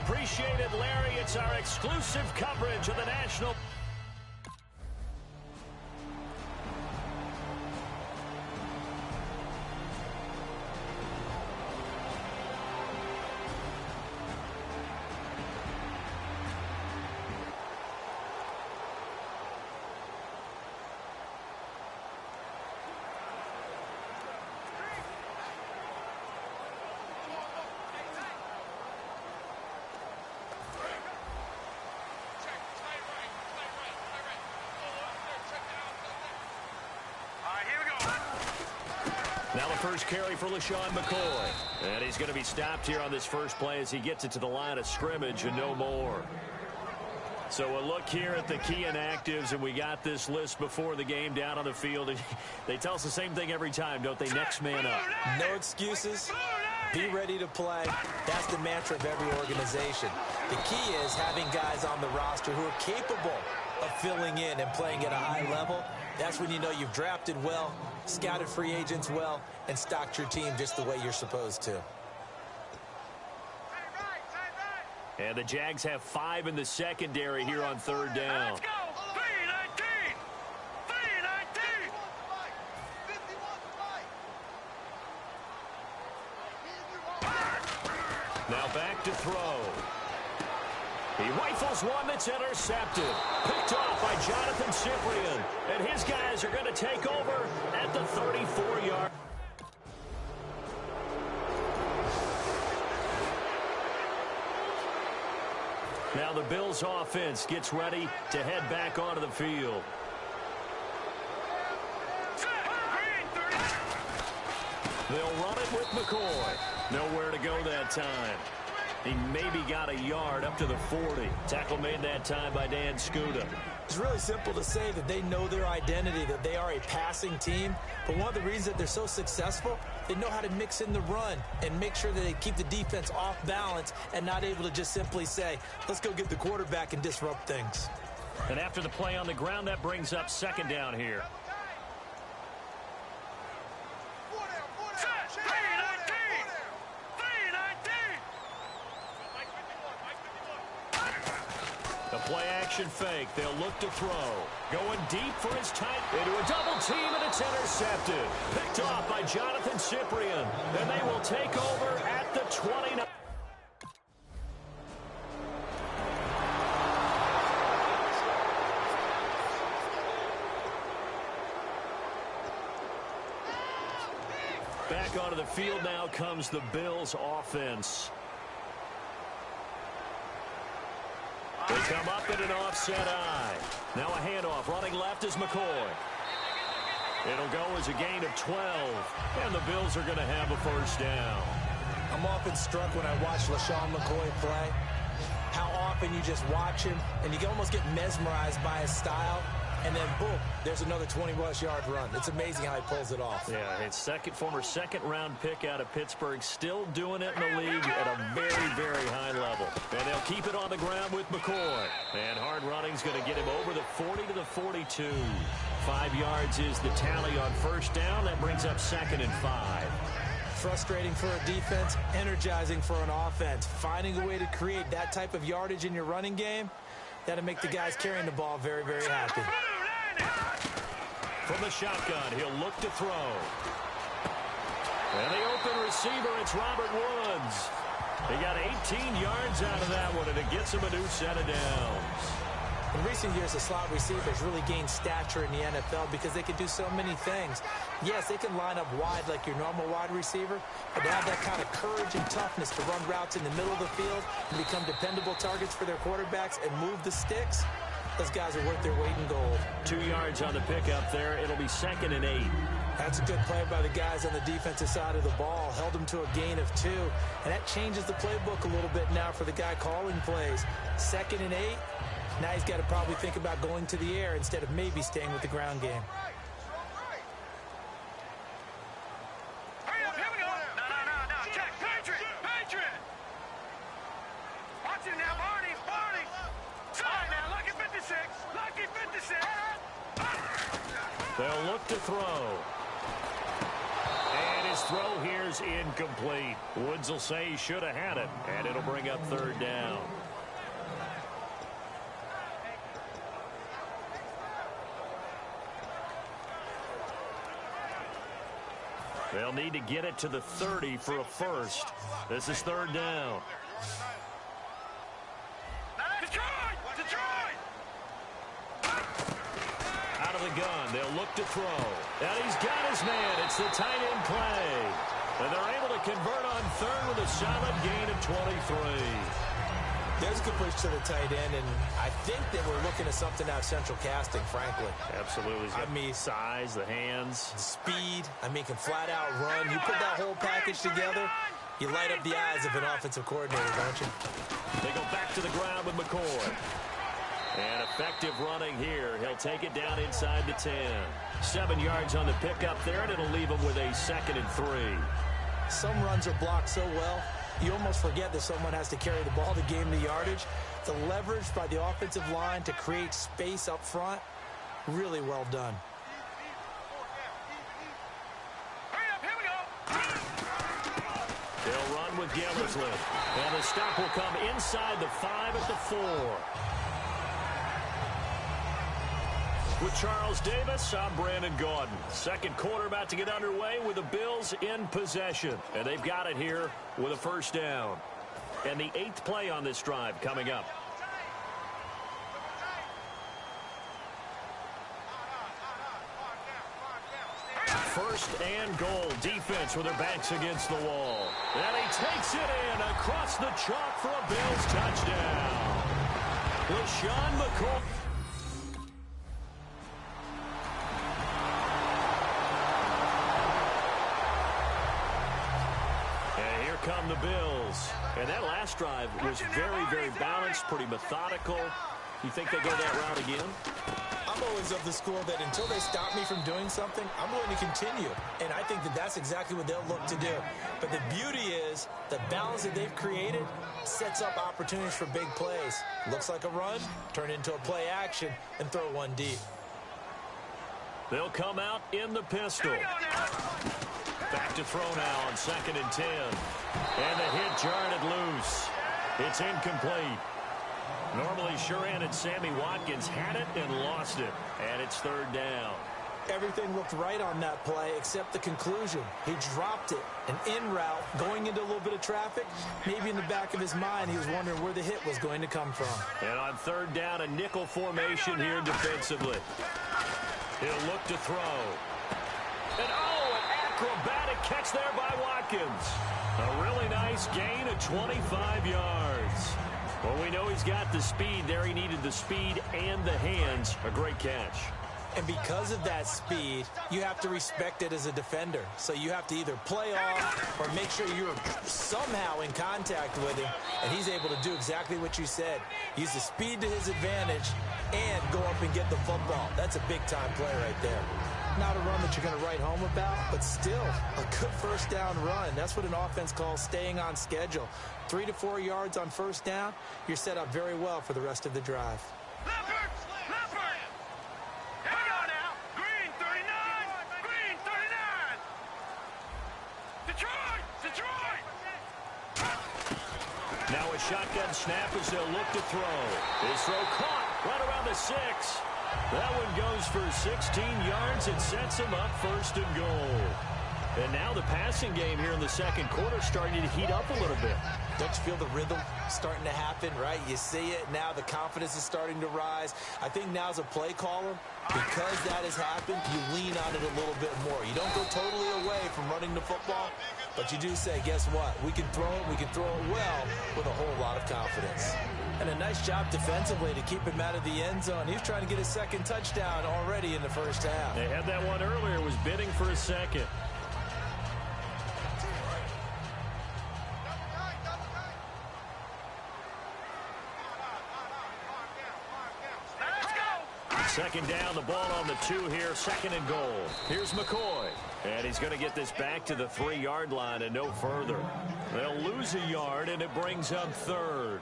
appreciate it, Larry. It's our exclusive coverage of the National. Now the first carry for LaShawn McCoy. And he's going to be stopped here on this first play as he gets it to the line of scrimmage and no more. So a look here at the key inactives, and we got this list before the game down on the field. And they tell us the same thing every time, don't they? Next man up. No excuses. Be ready to play. That's the mantra of every organization. The key is having guys on the roster who are capable of filling in and playing at a high level. That's when you know you've drafted well, scouted free agents well, and stocked your team just the way you're supposed to. And the Jags have 5 in the secondary here on third down. Let's go! 3-19! 3-19! Now back to throw. He rifles one that's intercepted. Picked off by Jonathan Cyprien. And his guys are going to take over at the 34-yard. Now the Bills offense gets ready to head back onto the field. They'll run it with McCoy. Nowhere to go that time. He maybe got a yard up to the 40. Tackle made that time by Dan Skuda. It's really simple to say that they know their identity, that they are a passing team. But one of the reasons that they're so successful, they know how to mix in the run and make sure that they keep the defense off balance and not able to just simply say, let's go get the quarterback and disrupt things. And after the play on the ground, that brings up second down here. The play-action fake. They'll look to throw. Going deep for his tight into a double team, and it's intercepted. Picked off by Jonathan Cyprien. And they will take over at the 29. Back onto the field now comes the Bills offense. They come up in an offset eye. Now a handoff. Running left is McCoy. It'll go as a gain of 12. And the Bills are going to have a first down. I'm often struck when I watch LaShawn McCoy play, how often you just watch him and you can almost get mesmerized by his style. And then, boom, there's another 20-plus-yard run. It's amazing how he pulls it off. Yeah, it's former second-round pick out of Pittsburgh, still doing it in the league at a very, very high level. And they'll keep it on the ground with McCoy. And hard running's going to get him over the 40 to the 42. 5 yards is the tally on first down. That brings up 2nd and 5. Frustrating for a defense, energizing for an offense. Finding a way to create that type of yardage in your running game, that'll make the guys carrying the ball very, very happy. From the shotgun, he'll look to throw. And the open receiver, it's Robert Woods. He got 18 yards out of that one, and it gets him a new set of downs. In recent years, the slot receivers really gained stature in the NFL because they can do so many things. Yes, they can line up wide like your normal wide receiver, but to have that kind of courage and toughness to run routes in the middle of the field and become dependable targets for their quarterbacks and move the sticks, those guys are worth their weight in gold. 2 yards on the pickup there. It'll be 2nd and 8. That's a good play by the guys on the defensive side of the ball. Held them to a gain of 2. And that changes the playbook a little bit now for the guy calling plays. 2nd and 8. Now he's got to probably think about going to the air instead of maybe staying with the ground game. Hurry up, here we go. No. Check. Patriot. Watch him now, Barney. All right, now, lucky 56. Lucky 56. They'll look to throw. And his throw here's incomplete. Woods will say he should have had it, and it'll bring up third down. They'll need to get it to the 30 for a first. This is third down. Detroit! Out of the gun, they'll look to throw. And he's got his man. It's the tight end play. And they're able to convert on third with a solid gain of 23. There's a good push to the tight end, and I think that we're looking at something out of central casting, frankly. Absolutely. I mean, size, the hands. the speed. I mean, can flat out run. You put that whole package together, you light up the eyes of an offensive coordinator, don't you? They go back to the ground with McCoy. And effective running here. He'll take it down inside the 10. 7 yards on the pickup there, and it'll leave him with a 2nd and 3. Some runs are blocked so well, you almost forget that someone has to carry the ball to gain the yardage. The leverage by the offensive line to create space up front, really well done. Hurry up, here we go. They'll run with Gellersley. And the stop will come inside the 5 at the 4. With Charles Davis, I'm Brandon Gaudin. Second quarter about to get underway with the Bills in possession. And they've got it here with a first down. And the 8th play on this drive coming up. First and goal. Defense with their backs against the wall. And he takes it in across the chalk for a Bills touchdown. LaShawn McCoy. Come the Bills. And that last drive was very, very balanced, pretty methodical. You think they go that route again? I'm always of the school that until they stop me from doing something, I'm going to continue. And I think that that's exactly what they'll look to do. But the beauty is the balance that they've created sets up opportunities for big plays. Looks like a run, turn into a play action, and throw one deep. They'll come out in the pistol. Back to throw now on 2nd and 10. And the hit jarred it loose. It's incomplete. Normally sure-handed Sammy Watkins had it and lost it. And it's third down. Everything looked right on that play except the conclusion. He dropped it. An in route going into a little bit of traffic. Maybe in the back of his mind he was wondering where the hit was going to come from. And on third down, a nickel formation here defensively. He'll look to throw. And acrobatic catch there by Watkins. A really nice gain of 25 yards. Well, we know he's got the speed there. He needed the speed and the hands. A great catch. And because of that speed, you have to respect it as a defender. So you have to either play off or make sure you're somehow in contact with him. And he's able to do exactly what you said. Use the speed to his advantage and go up and get the football. That's a big-time play right there. Not a run that you're going to write home about, but still a good first down run. That's what an offense calls staying on schedule. 3 to 4 yards on first down, you're set up very well for the rest of the drive. Leopard! Here we go now. Green 39! Green 39! Detroit! Now a shotgun snap as they'll look to throw. His throw caught right around the 6. That one goes for 16 yards and sets him up first and goal. And now the passing game here in the second quarter starting to heat up a little bit. Don't you feel the rhythm starting to happen, right? You see it now. The confidence is starting to rise. I think now as a play caller, because that has happened, you lean on it a little bit more. You don't go totally away from running the football, but you do say, guess what? We can throw it. We can throw it well with a whole lot of confidence. And a nice job defensively to keep him out of the end zone. He was trying to get his second touchdown already in the first half. They had that one earlier, was bidding for a second. Second down, the ball on the 2 here, 2nd and goal. Here's McCoy. And he's going to get this back to the 3-yard line and no further. They'll lose a yard, and it brings up third.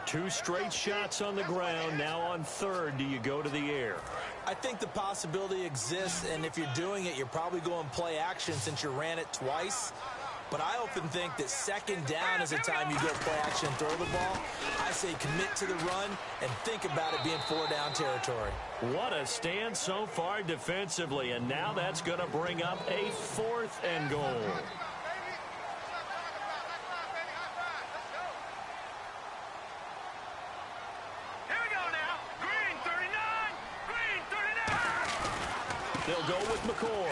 2 straight shots on the ground. Now on third, do you go to the air? I think the possibility exists, and if you're doing it, you're probably going play action since you ran it twice. But I often think that second down is the time you go play action and throw the ball. I say commit to the run and think about it being 4-down territory. What a stand so far defensively, and now that's going to bring up a 4th and goal. They'll go with McCoy.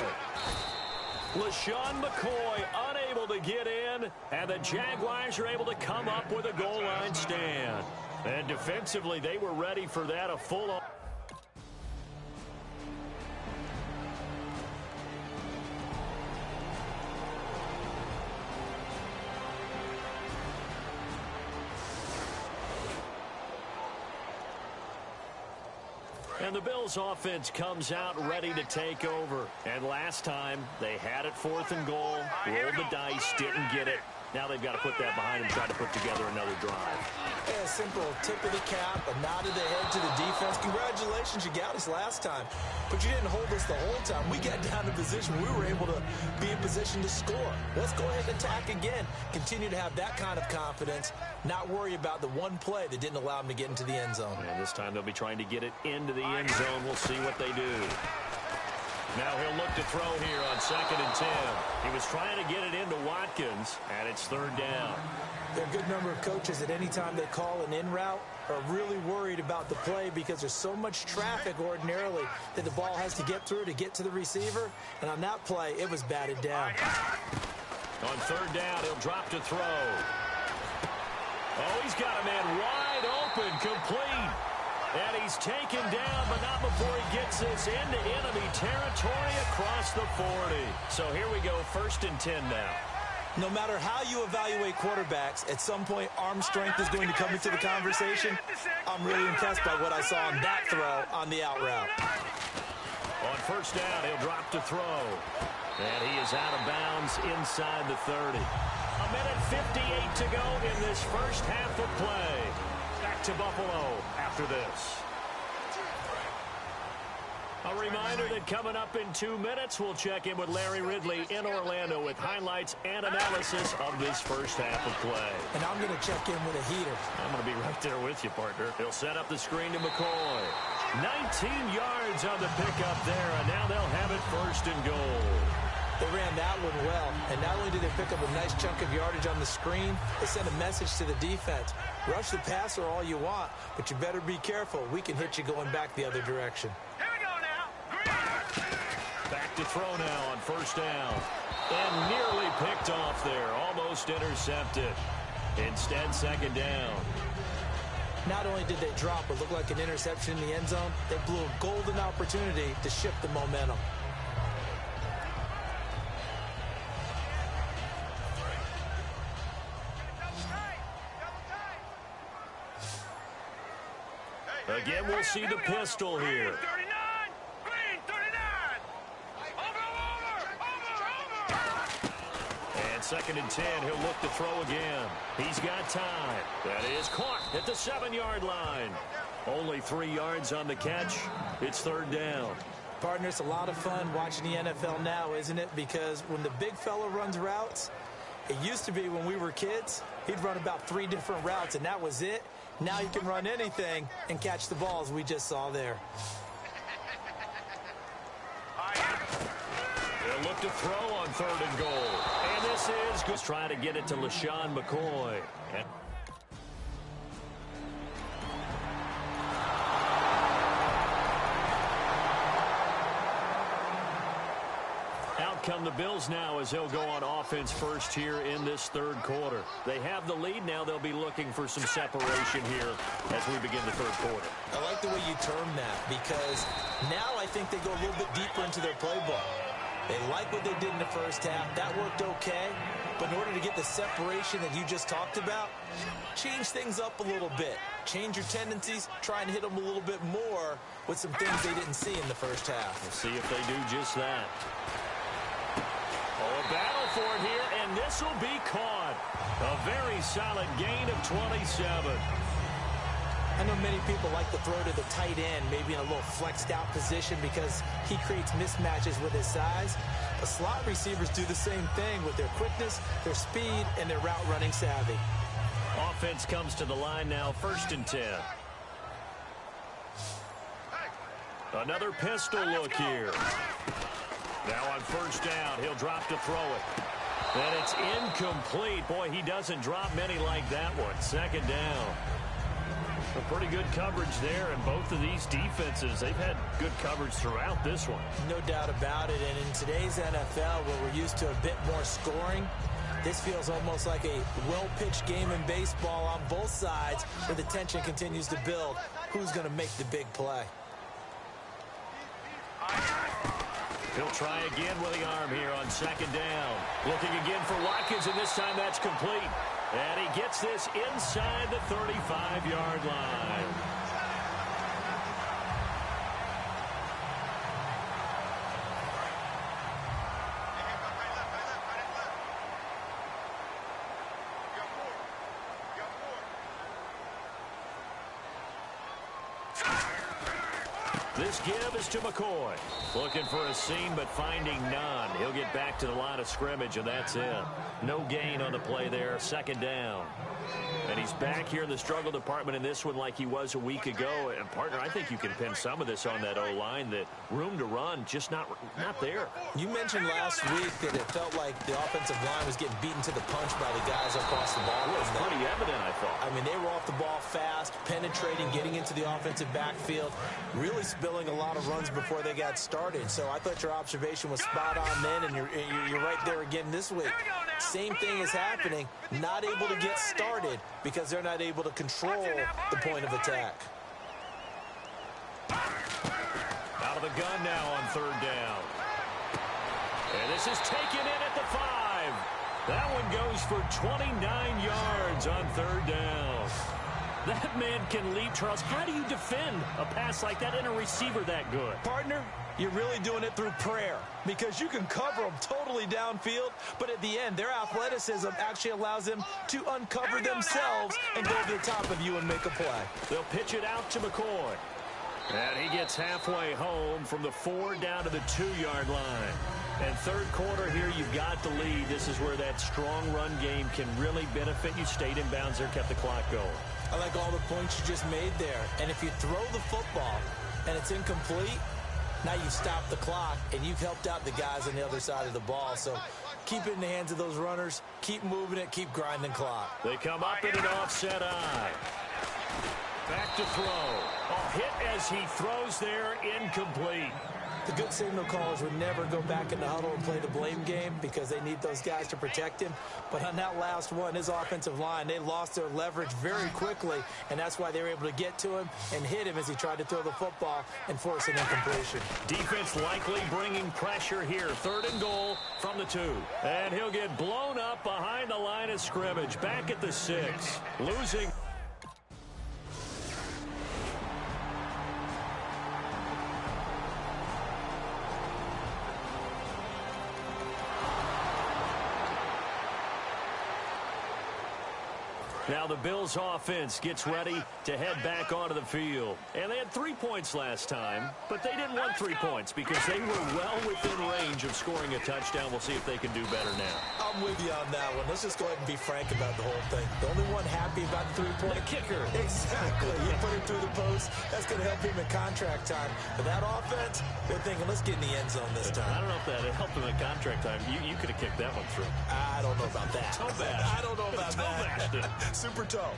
LaShawn McCoy unable to get in, and the Jaguars are able to come up with a goal line stand. And defensively, they were ready for that, a full-on. And the Bills offense comes out ready to take over. And last time, they had it 4th and goal, rolled the dice, didn't get it. Now they've got to put that behind and try to put together another drive. Yeah, simple tip of the cap, a nod of the head to the defense. Congratulations, you got us last time. But you didn't hold us the whole time. We got down to position. We were able to be in position to score. Let's go ahead and attack again. Continue to have that kind of confidence. Not worry about the one play that didn't allow them to get into the end zone. And this time they'll be trying to get it into the end zone. We'll see what they do. Now he'll look to throw here on 2nd and 10. He was trying to get it into Watkins, and it's 3rd down. There are a good number of coaches at any time they call an in route are really worried about the play because there's so much traffic ordinarily that the ball has to get through to get to the receiver. And on that play, it was batted down. On 3rd down, he'll drop to throw. Oh, he's got a man wide open, complete. And he's taken down, but not before he gets this into enemy territory across the 40. So here we go, 1st and 10 now. No matter how you evaluate quarterbacks, at some point arm strength is going to come into the conversation. I'm really impressed by what I saw on that throw on the out route. On 1st down, he'll drop to throw. And he is out of bounds inside the 30. 1:58 to go in this first half of play. Back to Buffalo after this. A reminder that coming up in 2 minutes, we'll check in with Larry Ridley in Orlando with highlights and analysis of this first half of play. And I'm going to check in with a heater. I'm going to be right there with you, partner. He'll set up the screen to McCoy. 19 yards on the pickup there, and now they'll have it 1st and goal. They ran that one well, and not only did they pick up a nice chunk of yardage on the screen, they sent a message to the defense. Rush the passer all you want, but you better be careful. We can hit you going back the other direction. Here we go now. Back to throw now on 1st down. And nearly picked off there, almost intercepted. Instead, 2nd down. Not only did they drop what looked like an interception in the end zone, they blew a golden opportunity to shift the momentum. Again, we'll see the pistol here. 39, green, 39. Over. And 2nd and 10, he'll look to throw again. He's got time. That is caught at the 7-yard line. Only 3 yards on the catch. It's 3rd down. Partner, it's a lot of fun watching the NFL now, isn't it? Because when the big fella runs routes, it used to be when we were kids, he'd run about 3 different routes, and that was it. Now you can run anything and catch the balls we just saw there. They'll look to throw on 3rd and goal. And this is good. Trying to get it to LaShawn McCoy. And come the Bills now as they'll go on offense first here in this 3rd quarter. They have the lead now. They'll be looking for some separation here as we begin the 3rd quarter. I like the way you term that because now I think they go a little bit deeper into their playbook. They like what they did in the first half. That worked okay. But in order to get the separation that you just talked about, change things up a little bit. Change your tendencies. Try and hit them a little bit more with some things they didn't see in the first half. We'll see if they do just that. Oh, a battle for it here, and this will be caught. A very solid gain of 27. I know many people like to throw to the tight end, maybe in a little flexed out position because he creates mismatches with his size. The slot receivers do the same thing with their quickness, their speed, and their route running savvy. Offense comes to the line now, 1st and 10. Another pistol look here. Now on 1st down, he'll drop to throw it. And it's incomplete. Boy, he doesn't drop many like that one. 2nd down. A pretty good coverage there, and both of these defenses, they've had good coverage throughout this one. No doubt about it, and in today's NFL, where we're used to a bit more scoring, this feels almost like a well-pitched game in baseball on both sides, where the tension continues to build. Who's going to make the big play? He'll try again with the arm here on 2nd down. Looking again for Watkins, and this time that's complete. And he gets this inside the 35-yard line. This give is to McCoy. Looking for a seam, but finding none. He'll get back to the line of scrimmage, and that's it. No gain on the play there. 2nd down. And he's back here in the struggle department in this one like he was a week ago. And, partner, I think you can pin some of this on that O-line. That room to run, just not there. You mentioned last week that it felt like the offensive line was getting beaten to the punch by the guys across the ball. It was pretty evident, I thought. I mean, they were off the ball fast, penetrating, getting into the offensive backfield, really spilling a lot of runs before they got started. So I thought your observation was spot on then, and you're right there again this week. Same thing is happening, not able to get started because they're not able to control the point of attack. Out of the gun now on 3rd down. And this is taken in at the 5. That one goes for 29 yards on 3rd down. That man can lead, Charles. How do you defend a pass like that and a receiver that good? Partner, you're really doing it through prayer because you can cover them totally downfield, but at the end, their athleticism actually allows them to uncover themselves and go to the top of you and make a play. They'll pitch it out to McCoy. And he gets halfway home from the 4 down to the 2-yard line. And 3rd quarter here, you've got the lead. This is where that strong run game can really benefit you. Stayed in bounds there, kept the clock going. I like all the points you just made there. And if you throw the football and it's incomplete, now you stop the clock and you've helped out the guys on the other side of the ball. So keep it in the hands of those runners. Keep moving it. Keep grinding clock. They come up in an offset eye. Back to throw. A hit as he throws there, incomplete. The good signal callers would never go back in the huddle and play the blame game because they need those guys to protect him. But on that last one, his offensive line, they lost their leverage very quickly, and that's why they were able to get to him and hit him as he tried to throw the football and force an incompletion. Defense likely bringing pressure here. 3rd and goal from the 2. And he'll get blown up behind the line of scrimmage. Back at the 6. Losing. Now the Bills offense gets ready to head back onto the field. And they had 3 points last time, but they didn't want 3 points because they were well within range of scoring a touchdown. We'll see if they can do better now. I'm with you on that one. Let's just go ahead and be frank about the whole thing. The only one happy about the 3-point kicker. Exactly. You put him through the post. That's going to help him in contract time. But that offense, they're thinking, let's get in the end zone this time. I don't know if that helped him in contract time. You could have kicked that one through. I don't know about that. Toe bash. I don't know about that. Toe bashed it. Super toe.